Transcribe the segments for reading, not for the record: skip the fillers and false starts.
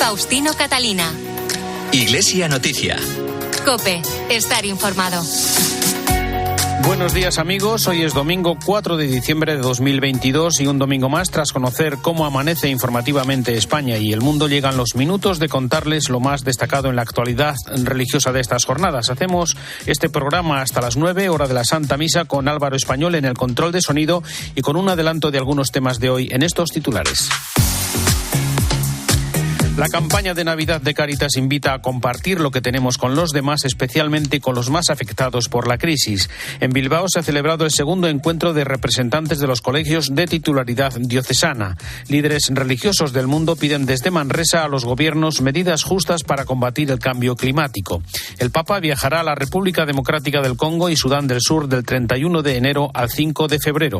Faustino Catalina. Iglesia Noticia. COPE. Estar informado. Buenos días, amigos. Hoy es domingo 4 de diciembre de 2022 y un domingo más tras conocer cómo amanece informativamente España y el mundo llegan los minutos de contarles lo más destacado en la actualidad religiosa de estas jornadas. Hacemos este programa hasta las 9, hora de la Santa Misa, con Álvaro Español en el control de sonido y con un adelanto de algunos temas de hoy en estos titulares. La campaña de Navidad de Cáritas invita a compartir lo que tenemos con los demás, especialmente con los más afectados por la crisis. En Bilbao se ha celebrado el segundo encuentro de representantes de los colegios de titularidad diocesana. Líderes religiosos del mundo piden desde Manresa a los gobiernos medidas justas para combatir el cambio climático. El Papa viajará a la República Democrática del Congo y Sudán del Sur del 31 de enero al 5 de febrero.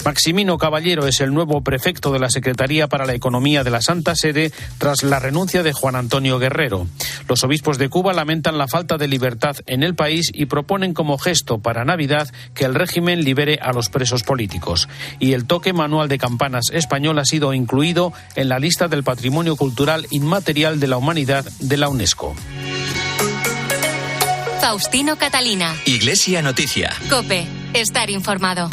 Maximino Caballero es el nuevo prefecto de la Secretaría para la Economía de la Santa Sede tras la renuncia de Juan Antonio Guerrero. Los obispos de Cuba lamentan la falta de libertad en el país y proponen como gesto para Navidad que el régimen libere a los presos políticos. Y el toque manual de campanas español ha sido incluido en la lista del Patrimonio Cultural Inmaterial de la Humanidad de la UNESCO. Faustino Catalina. Iglesia Noticia. COPE. Estar informado.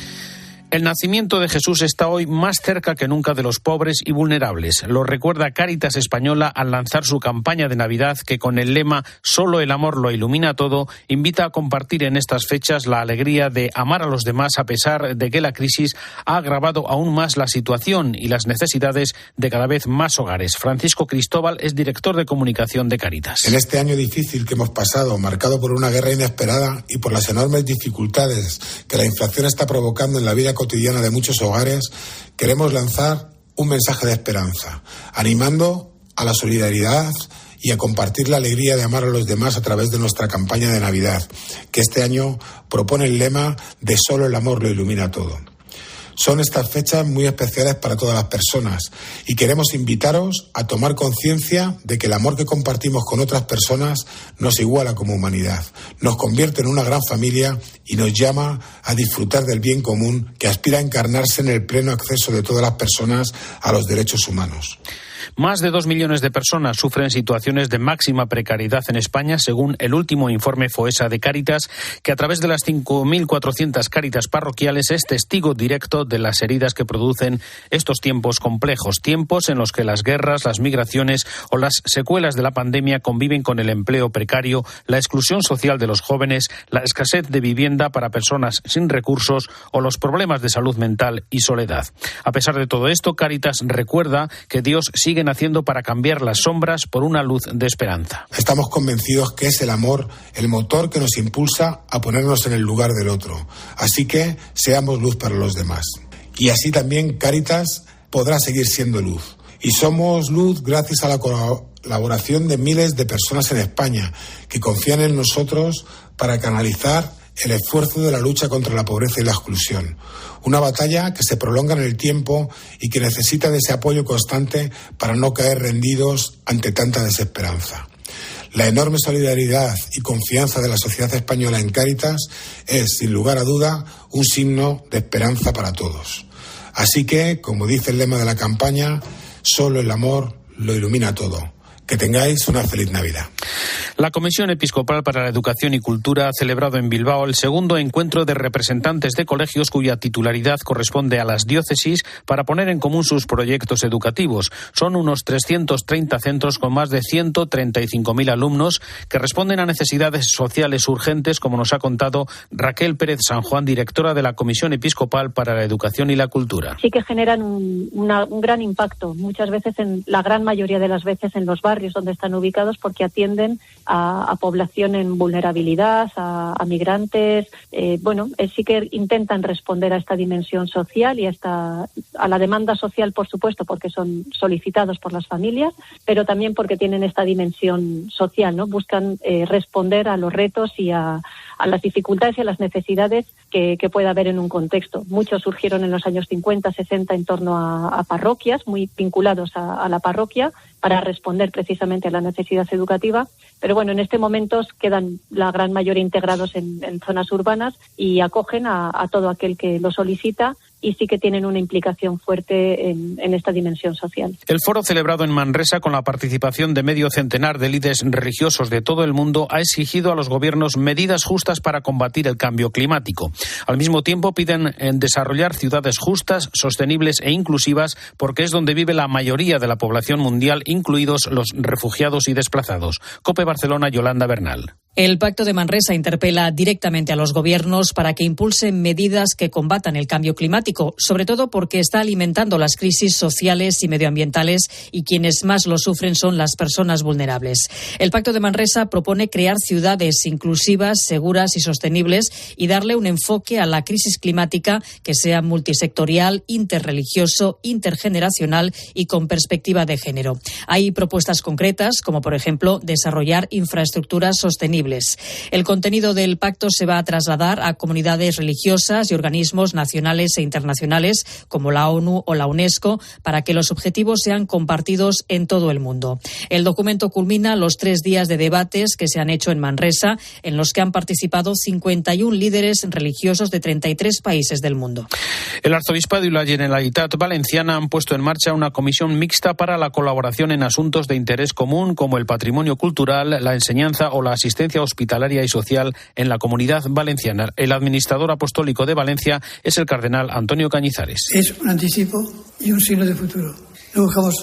El nacimiento de Jesús está hoy más cerca que nunca de los pobres y vulnerables. Lo recuerda Cáritas Española al lanzar su campaña de Navidad que, con el lema «Solo el amor lo ilumina todo», invita a compartir en estas fechas la alegría de amar a los demás a pesar de que la crisis ha agravado aún más la situación y las necesidades de cada vez más hogares. Francisco Cristóbal es director de comunicación de Cáritas. En este año difícil que hemos pasado, marcado por una guerra inesperada y por las enormes dificultades que la inflación está provocando en la vida cotidiana de muchos hogares, queremos lanzar un mensaje de esperanza, animando a la solidaridad y a compartir la alegría de amar a los demás a través de nuestra campaña de Navidad, que este año propone el lema de «Solo el amor lo ilumina todo». Son estas fechas muy especiales para todas las personas y queremos invitaros a tomar conciencia de que el amor que compartimos con otras personas nos iguala como humanidad, nos convierte en una gran familia y nos llama a disfrutar del bien común que aspira a encarnarse en el pleno acceso de todas las personas a los derechos humanos. Más de 2 millones de personas sufren situaciones de máxima precariedad en España, según el último informe FOESA de Cáritas, que a través de las 5.400 Cáritas parroquiales es testigo directo de las heridas que producen estos tiempos complejos, tiempos en los que las guerras, las migraciones o las secuelas de la pandemia conviven con el empleo precario, la exclusión social de los jóvenes, la escasez de vivienda para personas sin recursos o los problemas de salud mental y soledad. A pesar de todo esto, Cáritas recuerda que Dios siguen haciendo para cambiar las sombras por una luz de esperanza. Estamos convencidos que es el amor el motor que nos impulsa a ponernos en el lugar del otro. Así que seamos luz para los demás. Y así también Cáritas podrá seguir siendo luz. Y somos luz gracias a la colaboración de miles de personas en España que confían en nosotros para canalizar el esfuerzo de la lucha contra la pobreza y la exclusión. Una batalla que se prolonga en el tiempo y que necesita de ese apoyo constante para no caer rendidos ante tanta desesperanza. La enorme solidaridad y confianza de la sociedad española en Cáritas es, sin lugar a duda, un signo de esperanza para todos. Así que, como dice el lema de la campaña, solo el amor lo ilumina todo. Que tengáis una feliz Navidad. La Comisión Episcopal para la Educación y Cultura ha celebrado en Bilbao el segundo encuentro de representantes de colegios cuya titularidad corresponde a las diócesis para poner en común sus proyectos educativos. Son unos 330 centros con más de 135.000 alumnos que responden a necesidades sociales urgentes, como nos ha contado Raquel Pérez San Juan, directora de la Comisión Episcopal para la Educación y la Cultura. Sí que generan un gran impacto, muchas veces, la gran mayoría de las veces, en los barrios donde están ubicados, porque atienden a población en vulnerabilidad, a migrantes. Sí que intentan responder a esta dimensión social y a la demanda social, por supuesto, porque son solicitados por las familias, pero también porque tienen esta dimensión social, ¿no? Buscan responder a los retos y a las dificultades y a las necesidades que pueda haber en un contexto. Muchos surgieron en los años 50, 60 en torno a parroquias, muy vinculados a la parroquia, para responder precisamente a la necesidad educativa. Pero bueno, en este momento quedan la gran mayoría integrados en zonas urbanas y acogen a todo aquel que lo solicita y sí que tienen una implicación fuerte en esta dimensión social. El foro celebrado en Manresa con la participación de medio centenar de líderes religiosos de todo el mundo ha exigido a los gobiernos medidas justas para combatir el cambio climático. Al mismo tiempo piden desarrollar ciudades justas, sostenibles e inclusivas porque es donde vive la mayoría de la población mundial, incluidos los refugiados y desplazados. COPE Barcelona, Yolanda Bernal. El Pacto de Manresa interpela directamente a los gobiernos para que impulsen medidas que combatan el cambio climático, sobre todo porque está alimentando las crisis sociales y medioambientales y quienes más lo sufren son las personas vulnerables. El Pacto de Manresa propone crear ciudades inclusivas, seguras y sostenibles y darle un enfoque a la crisis climática que sea multisectorial, interreligioso, intergeneracional y con perspectiva de género. Hay propuestas concretas, como por ejemplo desarrollar infraestructuras sostenibles. El contenido del pacto se va a trasladar a comunidades religiosas y organismos nacionales e internacionales como la ONU o la UNESCO para que los objetivos sean compartidos en todo el mundo. El documento culmina los 3 días de debates que se han hecho en Manresa, en los que han participado 51 líderes religiosos de 33 países del mundo. El Arzobispado y la Generalitat Valenciana han puesto en marcha una comisión mixta para la colaboración en asuntos de interés común como el patrimonio cultural, la enseñanza o la asistencia hospitalaria y social en la Comunidad Valenciana. El administrador apostólico de Valencia es el cardenal Antonio Cañizares. Es un anticipo y un signo de futuro. No buscamos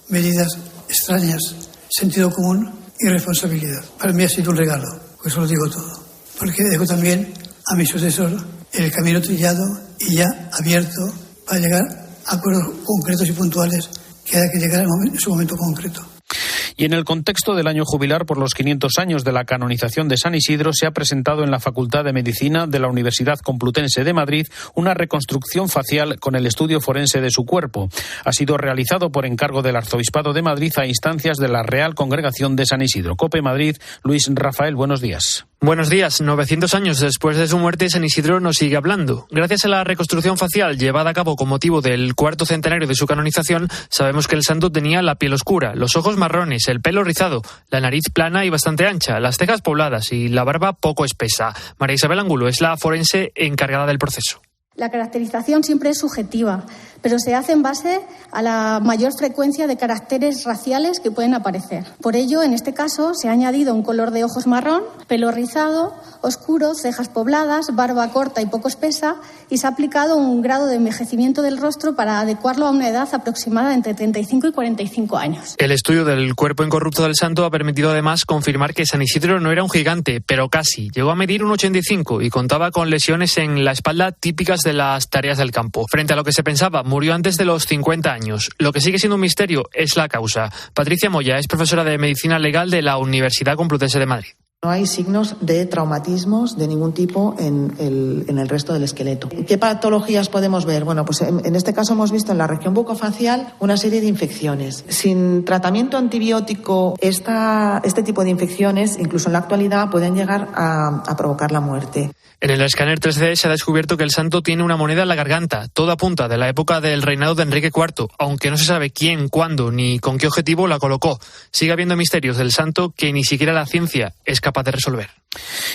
medidas extrañas, sentido común y responsabilidad. Para mí ha sido un regalo, pues os lo digo todo. Porque dejo también a mi sucesor el camino trillado y ya abierto para llegar a acuerdos concretos y puntuales que haya que llegar en su momento concreto. Y en el contexto del año jubilar por los 500 años de la canonización de San Isidro, se ha presentado en la Facultad de Medicina de la Universidad Complutense de Madrid una reconstrucción facial con el estudio forense de su cuerpo. Ha sido realizado por encargo del Arzobispado de Madrid a instancias de la Real Congregación de San Isidro. COPE Madrid, Luis Rafael, buenos días. Buenos días. 900 años después de su muerte, San Isidro nos sigue hablando. Gracias a la reconstrucción facial llevada a cabo con motivo del 4º centenario de su canonización, sabemos que el santo tenía la piel oscura, los ojos marrones, el pelo rizado, la nariz plana y bastante ancha, las cejas pobladas y la barba poco espesa. María Isabel Angulo es la forense encargada del proceso. La caracterización siempre es subjetiva, pero se hace en base a la mayor frecuencia de caracteres raciales que pueden aparecer. Por ello, en este caso, se ha añadido un color de ojos marrón, pelo rizado, oscuro, cejas pobladas, barba corta y poco espesa, y se ha aplicado un grado de envejecimiento del rostro para adecuarlo a una edad aproximada de entre 35 y 45 años. El estudio del cuerpo incorrupto del santo ha permitido además confirmar que San Isidro no era un gigante, pero casi. Llegó a medir 1,85 y contaba con lesiones en la espalda típicas de las tareas del campo. Frente a lo que se pensaba, murió antes de los 50 años. Lo que sigue siendo un misterio es la causa. Patricia Moya es profesora de Medicina Legal de la Universidad Complutense de Madrid. No hay signos de traumatismos de ningún tipo en el resto del esqueleto. ¿Qué patologías podemos ver? Bueno, pues en este caso hemos visto en la región bucofacial una serie de infecciones. Sin tratamiento antibiótico, este tipo de infecciones, incluso en la actualidad, pueden llegar a provocar la muerte. En el escáner 3D se ha descubierto que el santo tiene una moneda en la garganta. Todo apunta de la época del reinado de Enrique IV, aunque no se sabe quién, cuándo ni con qué objetivo la colocó. Sigue habiendo misterios del santo que ni siquiera la ciencia es capaz de resolver.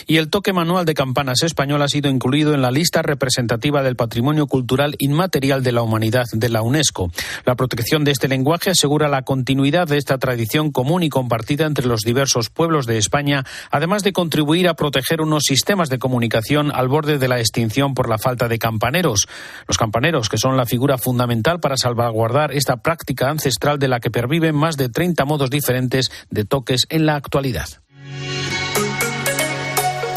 Y el toque manual de campanas español ha sido incluido en la lista representativa del Patrimonio Cultural Inmaterial de la Humanidad de la UNESCO. La protección de este lenguaje asegura la continuidad de esta tradición común y compartida entre los diversos pueblos de España, además de contribuir a proteger unos sistemas de comunicación al borde de la extinción por la falta de campaneros. Los campaneros, que son la figura fundamental para salvaguardar esta práctica ancestral de la que perviven más de 30 modos diferentes de toques en la actualidad.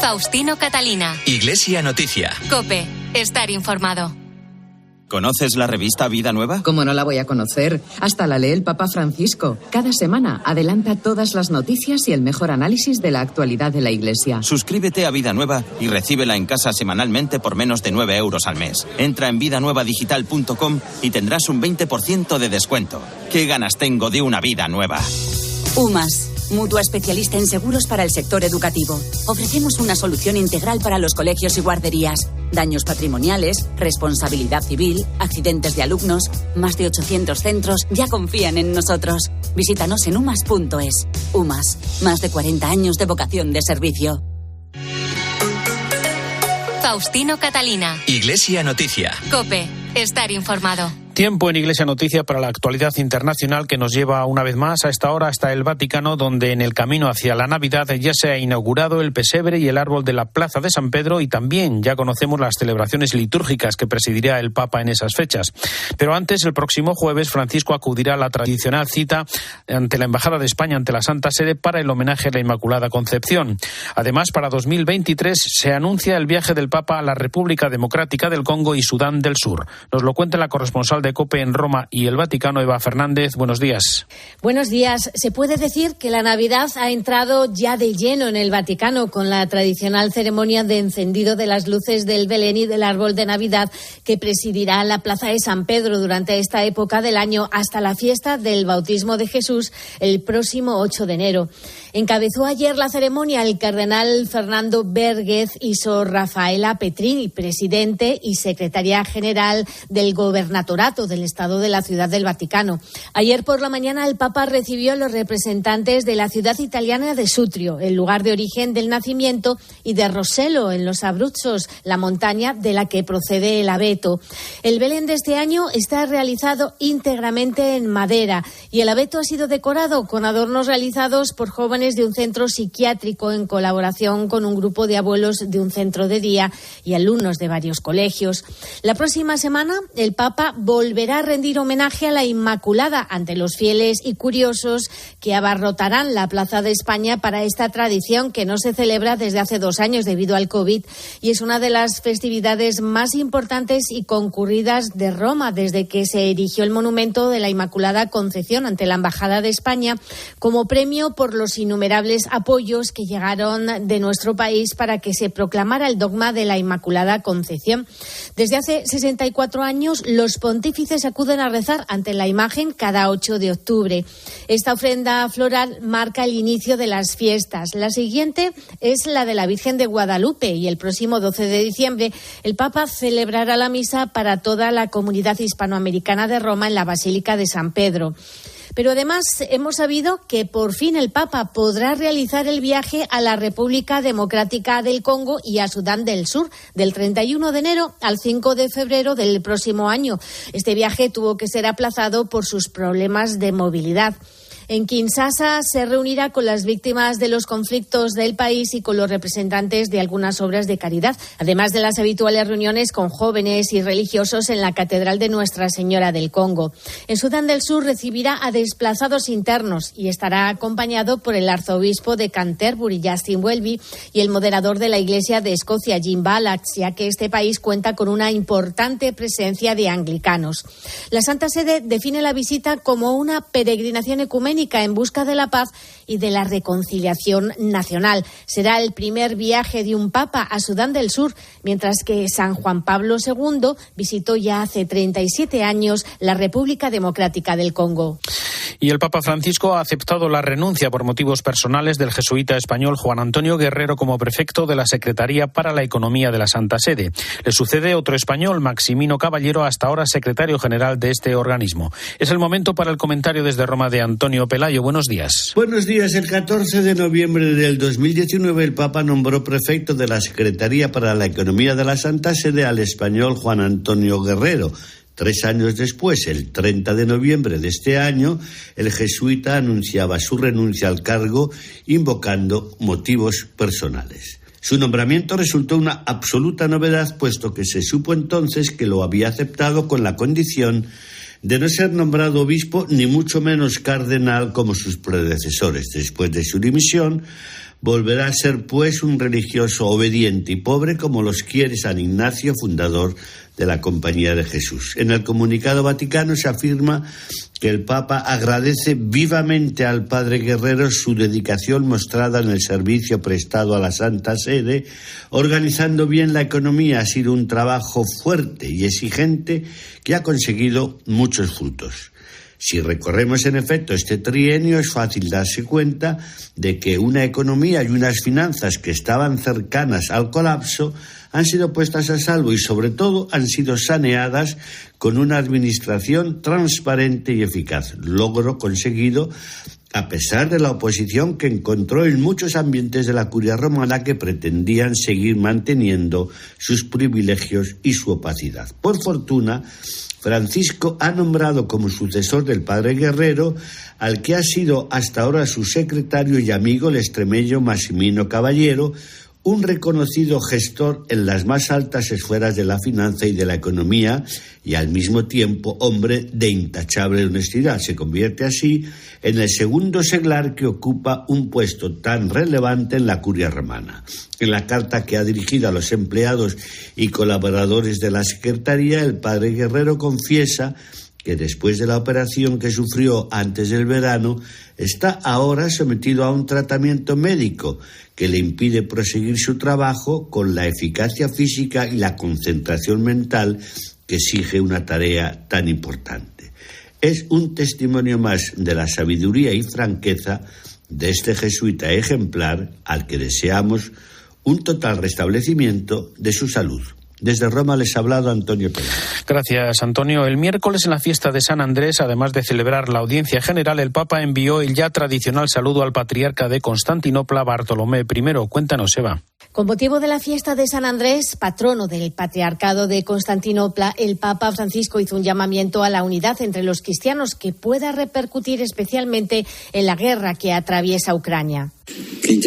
Faustino Catalina. Iglesia Noticia. COPE. Estar informado. ¿Conoces la revista Vida Nueva? ¿Cómo no la voy a conocer? Hasta la lee el Papa Francisco. Cada semana adelanta todas las noticias y el mejor análisis de la actualidad de la Iglesia. Suscríbete a Vida Nueva y recíbela en casa semanalmente por menos de 9 euros al mes. Entra en vidanuevadigital.com y tendrás un 20% de descuento. ¿Qué ganas tengo de una vida nueva? UMAS. Mutua especialista en seguros para el sector educativo. Ofrecemos una solución integral para los colegios y guarderías. Daños patrimoniales, responsabilidad civil, accidentes de alumnos. Más de 800 centros ya confían en nosotros. Visítanos en umas.es. UMAS, más de 40 años de vocación de servicio. Faustino Catalina. Iglesia Noticia. COPE. Estar informado. Tiempo en Iglesia Noticia para la actualidad internacional que nos lleva una vez más a esta hora hasta el Vaticano, donde en el camino hacia la Navidad ya se ha inaugurado el pesebre y el árbol de la Plaza de San Pedro, y también ya conocemos las celebraciones litúrgicas que presidirá el Papa en esas fechas. Pero antes, el próximo jueves, Francisco acudirá a la tradicional cita ante la Embajada de España ante la Santa Sede para el homenaje a la Inmaculada Concepción. Además, para 2023 se anuncia el viaje del Papa a la República Democrática del Congo y Sudán del Sur. Nos lo cuenta la corresponsal de COPE en Roma y el Vaticano, Eva Fernández. Buenos días. Buenos días. Se puede decir que la Navidad ha entrado ya de lleno en el Vaticano, con la tradicional ceremonia de encendido de las luces del Belén y del árbol de Navidad que presidirá la Plaza de San Pedro durante esta época del año hasta la fiesta del bautismo de Jesús el próximo 8 de enero. Encabezó ayer la ceremonia el cardenal Fernando Vérguez y Sor Rafaela Petrini, presidente y secretaria general del Gobernatorato del Estado de la Ciudad del Vaticano. Ayer por la mañana el Papa recibió a los representantes de la ciudad italiana de Sutrio, el lugar de origen del nacimiento, y de Rosello, en los Abruzzos, la montaña de la que procede el abeto. El Belén de este año está realizado íntegramente en madera y el abeto ha sido decorado con adornos realizados por jóvenes de un centro psiquiátrico en colaboración con un grupo de abuelos de un centro de día y alumnos de varios colegios. La próxima semana el Papa volverá a rendir homenaje a la Inmaculada ante los fieles y curiosos que abarrotarán la Plaza de España para esta tradición que no se celebra desde hace 2 años debido al COVID, y es una de las festividades más importantes y concurridas de Roma desde que se erigió el monumento de la Inmaculada Concepción ante la Embajada de España como premio por los innumerables apoyos que llegaron de nuestro país para que se proclamara el dogma de la Inmaculada Concepción. Desde hace 64 años los pontífices acuden a rezar ante la imagen cada 8 de octubre. Esta ofrenda floral marca el inicio de las fiestas. La siguiente es la de la Virgen de Guadalupe y el próximo 12 de diciembre el Papa celebrará la misa para toda la comunidad hispanoamericana de Roma en la Basílica de San Pedro. Pero además hemos sabido que por fin el Papa podrá realizar el viaje a la República Democrática del Congo y a Sudán del Sur del 31 de enero al 5 de febrero del próximo año. Este viaje tuvo que ser aplazado por sus problemas de movilidad. En Kinshasa se reunirá con las víctimas de los conflictos del país y con los representantes de algunas obras de caridad, además de las habituales reuniones con jóvenes y religiosos en la Catedral de Nuestra Señora del Congo. En Sudán del Sur recibirá a desplazados internos y estará acompañado por el arzobispo de Canterbury, Justin Welby, y el moderador de la Iglesia de Escocia, Jim Ballads, ya que este país cuenta con una importante presencia de anglicanos. La Santa Sede define la visita como una peregrinación ecuménica en busca de la paz y de la reconciliación nacional. Será el primer viaje de un papa a Sudán del Sur, mientras que San Juan Pablo II visitó ya hace 37 años la República Democrática del Congo. Y el Papa Francisco ha aceptado la renuncia por motivos personales del jesuita español Juan Antonio Guerrero como prefecto de la Secretaría para la Economía de la Santa Sede. Le sucede otro español, Maximino Caballero, hasta ahora secretario general de este organismo. Es el momento para el comentario desde Roma de Antonio Pelayo. Buenos días. Buenos días. El 14 de noviembre del 2019 el Papa nombró prefecto de la Secretaría para la Economía de la Santa Sede al español Juan Antonio Guerrero. 3 años después, el 30 de noviembre de este año, el jesuita anunciaba su renuncia al cargo invocando motivos personales. Su nombramiento resultó una absoluta novedad, puesto que se supo entonces que lo había aceptado con la condición de no ser nombrado obispo ni mucho menos cardenal como sus predecesores. Después de su dimisión, volverá a ser pues un religioso obediente y pobre como los quiere San Ignacio, fundador de la Compañía de Jesús. En el comunicado vaticano se afirma que el Papa agradece vivamente al Padre Guerrero su dedicación mostrada en el servicio prestado a la Santa Sede, organizando bien la economía. Ha sido un trabajo fuerte y exigente que ha conseguido muchos frutos. Si recorremos en efecto este trienio, es fácil darse cuenta de que una economía y unas finanzas que estaban cercanas al colapso han sido puestas a salvo y sobre todo han sido saneadas con una administración transparente y eficaz, logro conseguido a pesar de la oposición que encontró en muchos ambientes de la curia romana que pretendían seguir manteniendo sus privilegios y su opacidad. Por fortuna, Francisco ha nombrado como sucesor del padre Guerrero al que ha sido hasta ahora su secretario y amigo, el extremeño Massimino Caballero, un reconocido gestor en las más altas esferas de la finanza y de la economía y al mismo tiempo hombre de intachable honestidad. Se convierte así en el segundo seglar que ocupa un puesto tan relevante en la curia romana. En la carta que ha dirigido a los empleados y colaboradores de la Secretaría, el padre Guerrero confiesa que después de la operación que sufrió antes del verano, está ahora sometido a un tratamiento médico que le impide proseguir su trabajo con la eficacia física y la concentración mental que exige una tarea tan importante. Es un testimonio más de la sabiduría y franqueza de este jesuita ejemplar al que deseamos un total restablecimiento de su salud. Desde Roma les ha hablado Antonio Pérez. Gracias, Antonio. El miércoles, en la fiesta de San Andrés, además de celebrar la audiencia general, el Papa envió el ya tradicional saludo al patriarca de Constantinopla, Bartolomé I. Cuéntanos, Eva. Con motivo de la fiesta de San Andrés, patrono del Patriarcado de Constantinopla, el Papa Francisco hizo un llamamiento a la unidad entre los cristianos que pueda repercutir especialmente en la guerra que atraviesa Ucrania. Que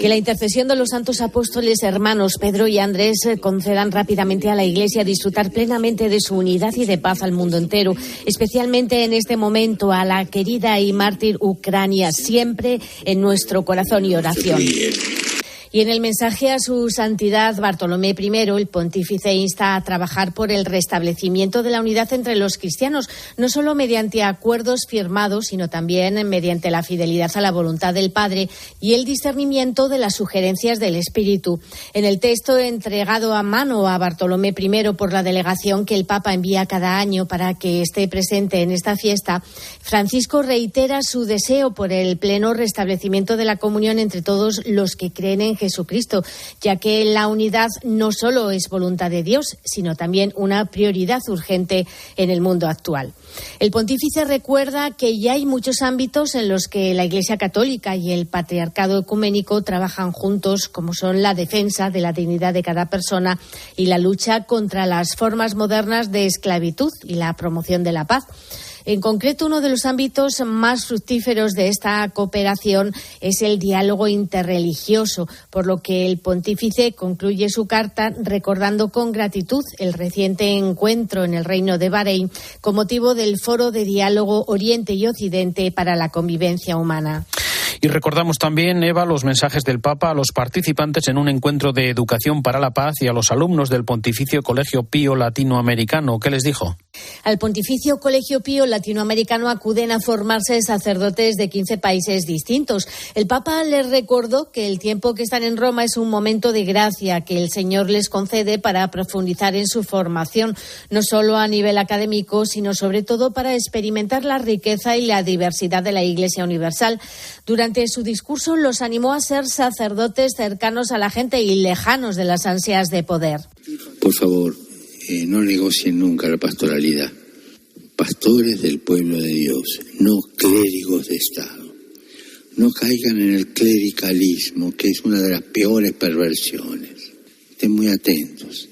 la intercesión de los santos apóstoles hermanos Pedro y Andrés concedan rápidamente a la Iglesia disfrutar plenamente de su unidad y de paz al mundo entero, especialmente en este momento a la querida y mártir Ucrania, siempre en nuestro corazón y oración. Y en el mensaje a su santidad Bartolomé I, el pontífice insta a trabajar por el restablecimiento de la unidad entre los cristianos, no solo mediante acuerdos firmados, sino también mediante la fidelidad a la voluntad del Padre y el discernimiento de las sugerencias del Espíritu. En el texto entregado a mano a Bartolomé I por la delegación que el Papa envía cada año para que esté presente en esta fiesta, Francisco reitera su deseo por el pleno restablecimiento de la comunión entre todos los que creen en Jesucristo, ya que la unidad no solo es voluntad de Dios, sino también una prioridad urgente en el mundo actual. El pontífice recuerda que ya hay muchos ámbitos en los que la Iglesia Católica y el Patriarcado Ecuménico trabajan juntos, como son la defensa de la dignidad de cada persona y la lucha contra las formas modernas de esclavitud y la promoción de la paz. En concreto, uno de los ámbitos más fructíferos de esta cooperación es el diálogo interreligioso, por lo que el pontífice concluye su carta recordando con gratitud el reciente encuentro en el Reino de Bahrein con motivo del Foro de Diálogo Oriente y Occidente para la Convivencia Humana. Y recordamos también, Eva, los mensajes del Papa a los participantes en un encuentro de educación para la paz y a los alumnos del Pontificio Colegio Pío Latinoamericano. ¿Qué les dijo? Al Pontificio Colegio Pío Latinoamericano acuden a formarse sacerdotes de 15 países distintos. El Papa les recordó que el tiempo que están en Roma es un momento de gracia que el Señor les concede para profundizar en su formación, no solo a nivel académico, sino sobre todo para experimentar la riqueza y la diversidad de la Iglesia Universal. Durante su discurso los animó a ser sacerdotes cercanos a la gente y lejanos de las ansias de poder. Por favor, no negocien nunca la pastoralidad. Pastores del pueblo de Dios, no clérigos de Estado. No caigan en el clericalismo, que es una de las peores perversiones. Estén muy atentos.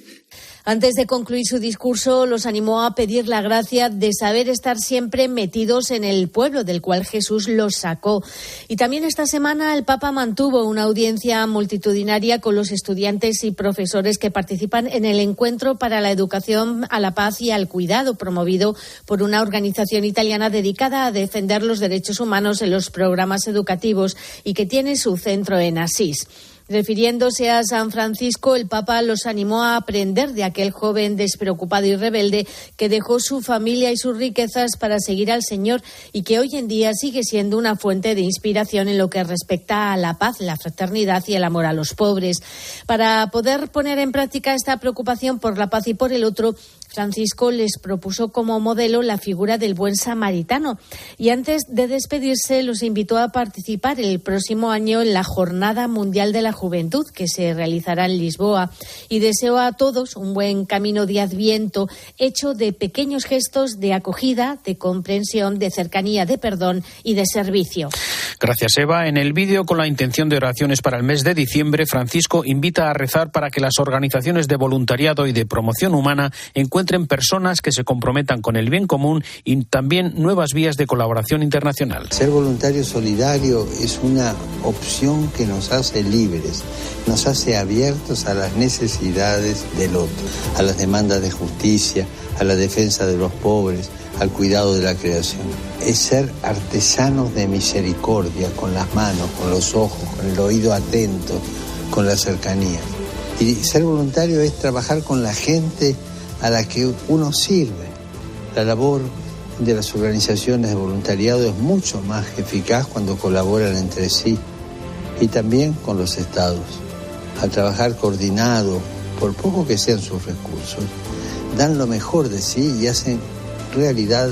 Antes de concluir su discurso, los animó a pedir la gracia de saber estar siempre metidos en el pueblo del cual Jesús los sacó. Y también esta semana el Papa mantuvo una audiencia multitudinaria con los estudiantes y profesores que participan en el Encuentro para la Educación a la Paz y al Cuidado, promovido por una organización italiana dedicada a defender los derechos humanos en los programas educativos y que tiene su centro en Asís. Refiriéndose a San Francisco, el Papa los animó a aprender de aquel joven despreocupado y rebelde que dejó su familia y sus riquezas para seguir al Señor y que hoy en día sigue siendo una fuente de inspiración en lo que respecta a la paz, la fraternidad y el amor a los pobres. Para poder poner en práctica esta preocupación por la paz y por el otro, Francisco les propuso como modelo la figura del buen samaritano y antes de despedirse los invitó a participar el próximo año en la Jornada Mundial de la Juventud que se realizará en Lisboa y deseó a todos un buen camino de Adviento hecho de pequeños gestos de acogida, de comprensión, de cercanía, de perdón y de servicio. Gracias, Eva. En el vídeo con la intención de oraciones para el mes de diciembre, Francisco invita a rezar para que las organizaciones de voluntariado y de promoción humana encuentren personas que se comprometan con el bien común y también nuevas vías de colaboración internacional. Ser voluntario solidario es una opción que nos hace libres, nos hace abiertos a las necesidades del otro, a las demandas de justicia, a la defensa de los pobres, al cuidado de la creación. Es ser artesanos de misericordia, con las manos, con los ojos, con el oído atento, con la cercanía. Y ser voluntario es trabajar con la gente a la que uno sirve. La labor de las organizaciones de voluntariado es mucho más eficaz cuando colaboran entre sí y también con los estados. Al trabajar coordinado, por poco que sean sus recursos, dan lo mejor de sí y hacen realidad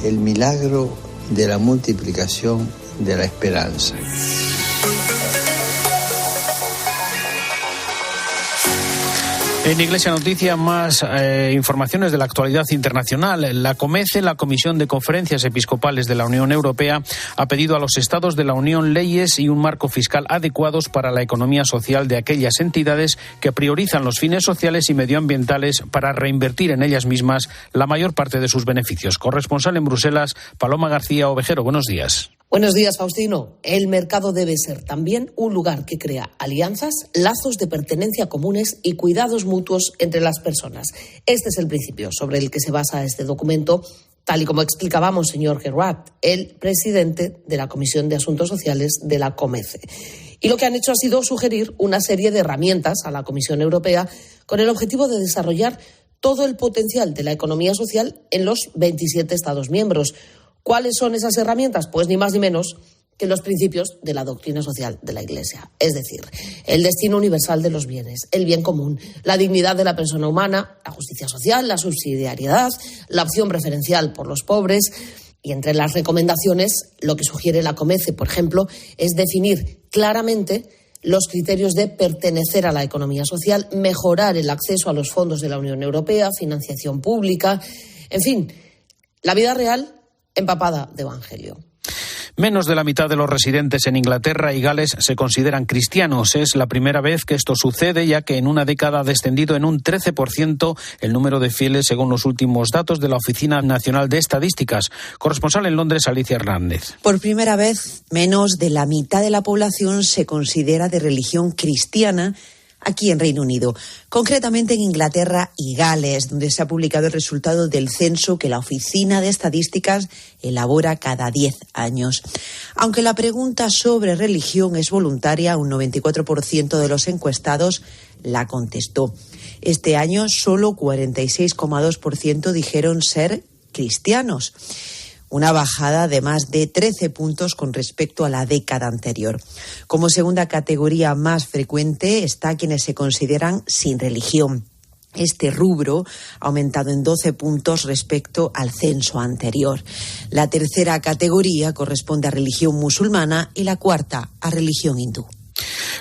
el milagro de la multiplicación de la esperanza. En Iglesia Noticia, más informaciones de la actualidad internacional. La COMECE, la Comisión de Conferencias Episcopales de la Unión Europea, ha pedido a los Estados de la Unión leyes y un marco fiscal adecuados para la economía social de aquellas entidades que priorizan los fines sociales y medioambientales para reinvertir en ellas mismas la mayor parte de sus beneficios. Corresponsal en Bruselas, Paloma García Ovejero. Buenos días. Buenos días, Faustino. El mercado debe ser también un lugar que crea alianzas, lazos de pertenencia comunes y cuidados mutuos entre las personas. Este es el principio sobre el que se basa este documento, tal y como explicábamos, señor Gerard, el presidente de la Comisión de Asuntos Sociales de la COMECE. Y lo que han hecho ha sido sugerir una serie de herramientas a la Comisión Europea con el objetivo de desarrollar todo el potencial de la economía social en los 27 Estados miembros. ¿Cuáles son esas herramientas? Pues ni más ni menos que los principios de la doctrina social de la Iglesia. Es decir, el destino universal de los bienes, el bien común, la dignidad de la persona humana, la justicia social, la subsidiariedad, la opción preferencial por los pobres. Y entre las recomendaciones, lo que sugiere la COMECE, por ejemplo, es definir claramente los criterios de pertenecer a la economía social, mejorar el acceso a los fondos de la Unión Europea, financiación pública, en fin, la vida real empapada de evangelio. Menos de la mitad de los residentes en Inglaterra y Gales se consideran cristianos. Es la primera vez que esto sucede, ya que en una década ha descendido en un 13% el número de fieles, según los últimos datos de la Oficina Nacional de Estadísticas. Corresponsal en Londres, Alicia Hernández. Por primera vez, menos de la mitad de la población se considera de religión cristiana aquí en Reino Unido, concretamente en Inglaterra y Gales, donde se ha publicado el resultado del censo que la Oficina de Estadísticas elabora cada 10 años. Aunque la pregunta sobre religión es voluntaria, un 94% de los encuestados la contestó. Este año solo 46,2% dijeron ser cristianos, una bajada de más de 13 puntos con respecto a la década anterior. Como segunda categoría más frecuente está quienes se consideran sin religión. Este rubro ha aumentado en 12 puntos respecto al censo anterior. La tercera categoría corresponde a religión musulmana y la cuarta a religión hindú.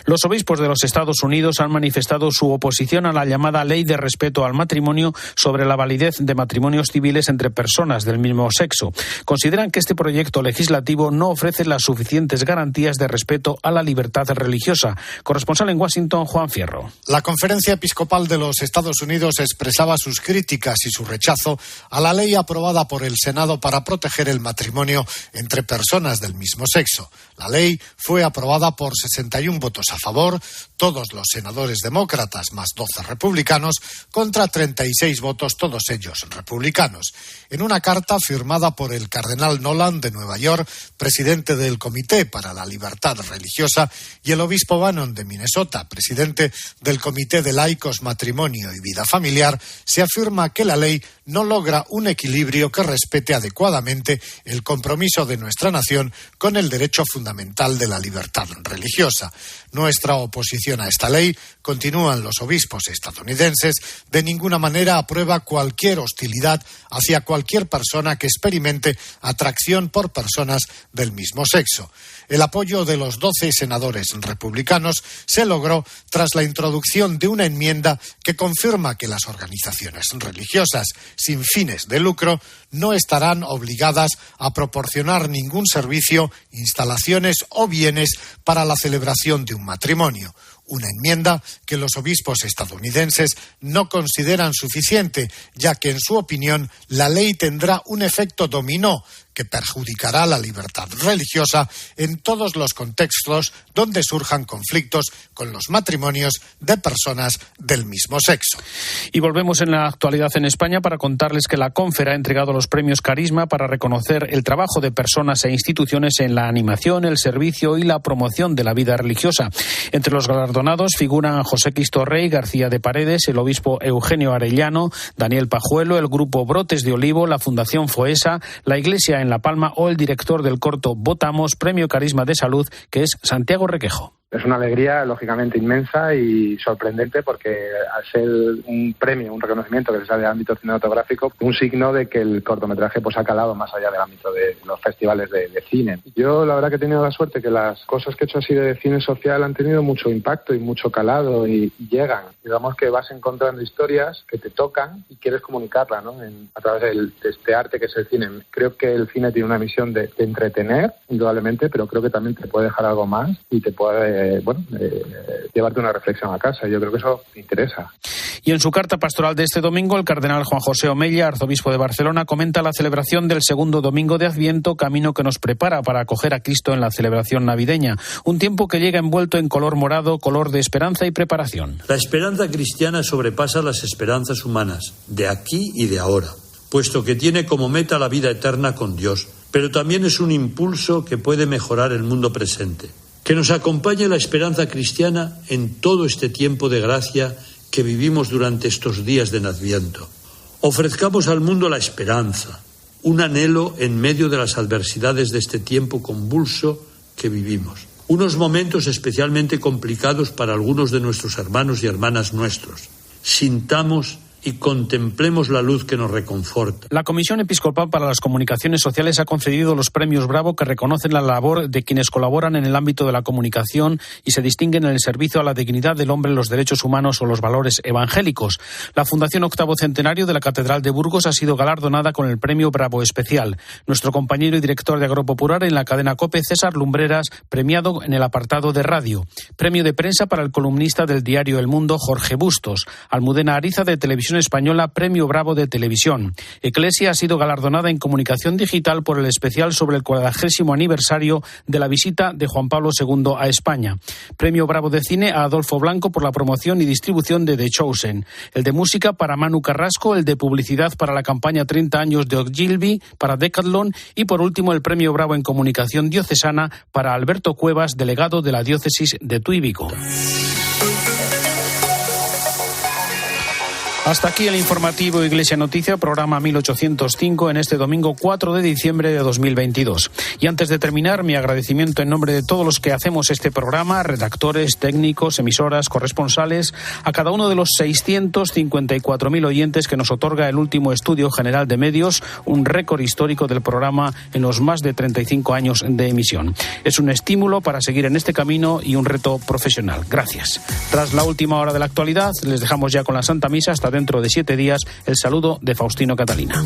Los obispos de los Estados Unidos han manifestado su oposición a la llamada Ley de Respeto al Matrimonio sobre la validez de matrimonios civiles entre personas del mismo sexo. Consideran que este proyecto legislativo no ofrece las suficientes garantías de respeto a la libertad religiosa. Corresponsal en Washington, Juan Fierro. La Conferencia Episcopal de los Estados Unidos expresaba sus críticas y su rechazo a la ley aprobada por el Senado para proteger el matrimonio entre personas del mismo sexo. La ley fue aprobada por 61 votos a favor, todos los senadores demócratas más 12 republicanos, contra 36 votos, todos ellos republicanos. En una carta firmada por el cardenal Nolan de Nueva York, presidente del Comité para la Libertad Religiosa, y el obispo Bannon de Minnesota, presidente del Comité de Laicos, Matrimonio y Vida Familiar, se afirma que la ley no logra un equilibrio que respete adecuadamente el compromiso de nuestra nación con el derecho fundamental de la libertad religiosa. Nuestra oposición a esta ley, continúan los obispos estadounidenses, de ninguna manera aprueba cualquier hostilidad hacia cualquier persona que experimente atracción por personas del mismo sexo. El apoyo de los 12 senadores republicanos se logró tras la introducción de una enmienda que confirma que las organizaciones religiosas sin fines de lucro no estarán obligadas a proporcionar ningún servicio, instalaciones o bienes para la celebración de un matrimonio. Una enmienda que los obispos estadounidenses no consideran suficiente, ya que en su opinión la ley tendrá un efecto dominó que perjudicará la libertad religiosa en todos los contextos donde surjan conflictos con los matrimonios de personas del mismo sexo. Y volvemos en la actualidad en España para contarles que la Confer ha entregado los premios Carisma para reconocer el trabajo de personas e instituciones en la animación, el servicio y la promoción de la vida religiosa. Entre los galardonados figuran José Cristo Rey, García de Paredes, el obispo Eugenio Arellano, Daniel Pajuelo, el grupo Brotes de Olivo, la Fundación Foesa, la Iglesia en La Palma o el director del corto Votamos, Premio Carisma de Salud, que es Santiago Requejo. Es una alegría, lógicamente, inmensa y sorprendente porque al ser un premio, un reconocimiento que se sale del ámbito cinematográfico, un signo de que el cortometraje pues ha calado más allá del ámbito de los festivales de cine. Yo la verdad que he tenido la suerte que las cosas que he hecho así de cine social han tenido mucho impacto y mucho calado y llegan. Digamos que vas encontrando historias que te tocan y quieres comunicarla, ¿no? A través de este arte que es el cine. Creo que el cine tiene una misión de entretener, indudablemente, pero creo que también te puede dejar algo más y te puede llevarte una reflexión a casa. Yo creo que eso te interesa. Y en su carta pastoral de este domingo, el cardenal Juan José Omella, arzobispo de Barcelona, comenta la celebración del segundo domingo de Adviento, camino que nos prepara para acoger a Cristo en la celebración navideña. Un tiempo que llega envuelto en color morado, color de esperanza y preparación. La esperanza cristiana sobrepasa las esperanzas humanas, de aquí y de ahora, puesto que tiene como meta la vida eterna con Dios, pero también es un impulso que puede mejorar el mundo presente. Que nos acompañe la esperanza cristiana en todo este tiempo de gracia que vivimos durante estos días de Adviento. Ofrezcamos al mundo la esperanza, un anhelo en medio de las adversidades de este tiempo convulso que vivimos. Unos momentos especialmente complicados para algunos de nuestros hermanos y hermanas nuestros. Sintamos y contemplemos la luz que nos reconforta. La Comisión Episcopal para las Comunicaciones Sociales ha concedido los premios Bravo que reconocen la labor de quienes colaboran en el ámbito de la comunicación y se distinguen en el servicio a la dignidad del hombre, los derechos humanos o los valores evangélicos. La Fundación Octavo Centenario de la Catedral de Burgos ha sido galardonada con el premio Bravo Especial. Nuestro compañero y director de Agropopular en la cadena COPE, César Lumbreras, premiado en el apartado de radio. Premio de prensa para el columnista del diario El Mundo, Jorge Bustos. Almudena Ariza, de Televisión Española, Premio Bravo de Televisión. Eclesia ha sido galardonada en comunicación digital por el especial sobre el 40º aniversario de la visita de Juan Pablo II a España. Premio Bravo de Cine a Adolfo Blanco por la promoción y distribución de The Chosen. El de música para Manu Carrasco, el de publicidad para la campaña 30 años de Ogilvy, para Decathlon y por último el Premio Bravo en comunicación diocesana para Alberto Cuevas, delegado de la diócesis de Tuy Vigo. Hasta aquí el informativo Iglesia Noticia, programa 1805, en este domingo 4 de diciembre de 2022. Y antes de terminar, mi agradecimiento en nombre de todos los que hacemos este programa, redactores, técnicos, emisoras, corresponsales, a cada uno de los 654.000 oyentes que nos otorga el último Estudio General de Medios, un récord histórico del programa en los más de 35 años de emisión. Es un estímulo para seguir en este camino y un reto profesional. Gracias. Tras la última hora de la actualidad, les dejamos ya con la Santa Misa. Hasta dentro de 7 días, el saludo de Faustino Catalina.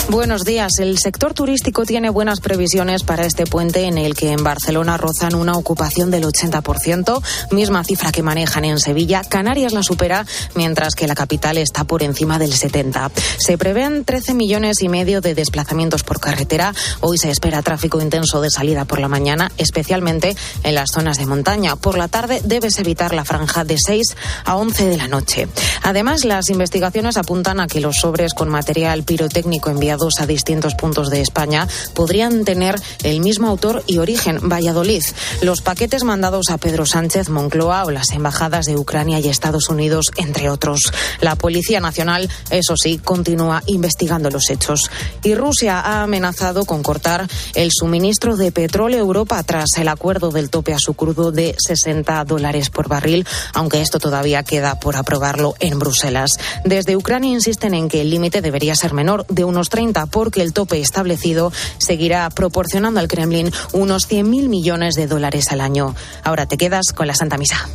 Buenos días. El sector turístico tiene buenas previsiones para este puente en el que en Barcelona rozan una ocupación del 80%, misma cifra que manejan en Sevilla. Canarias la supera, mientras que la capital está por encima del 70%. Se prevén 13,5 millones de desplazamientos por carretera. Hoy se espera tráfico intenso de salida por la mañana, especialmente en las zonas de montaña. Por la tarde debes evitar la franja de 6 a 11 de la noche. Además, las investigaciones apuntan a que los sobres con material pirotécnico enviados enviados a distintos puntos de España podrían tener el mismo autor y origen, Valladolid. Los paquetes mandados a Pedro Sánchez, Moncloa o las embajadas de Ucrania y Estados Unidos, entre otros. La Policía Nacional, eso sí, continúa investigando los hechos. Y Rusia ha amenazado con cortar el suministro de petróleo a Europa tras el acuerdo del tope a su crudo de $60 por barril, aunque esto todavía queda por aprobarlo en Bruselas. Desde Ucrania insisten en que el límite debería ser menor, de unos 30, porque el tope establecido seguirá proporcionando al Kremlin unos $100.000 millones al año. Ahora te quedas con la Santa Misa.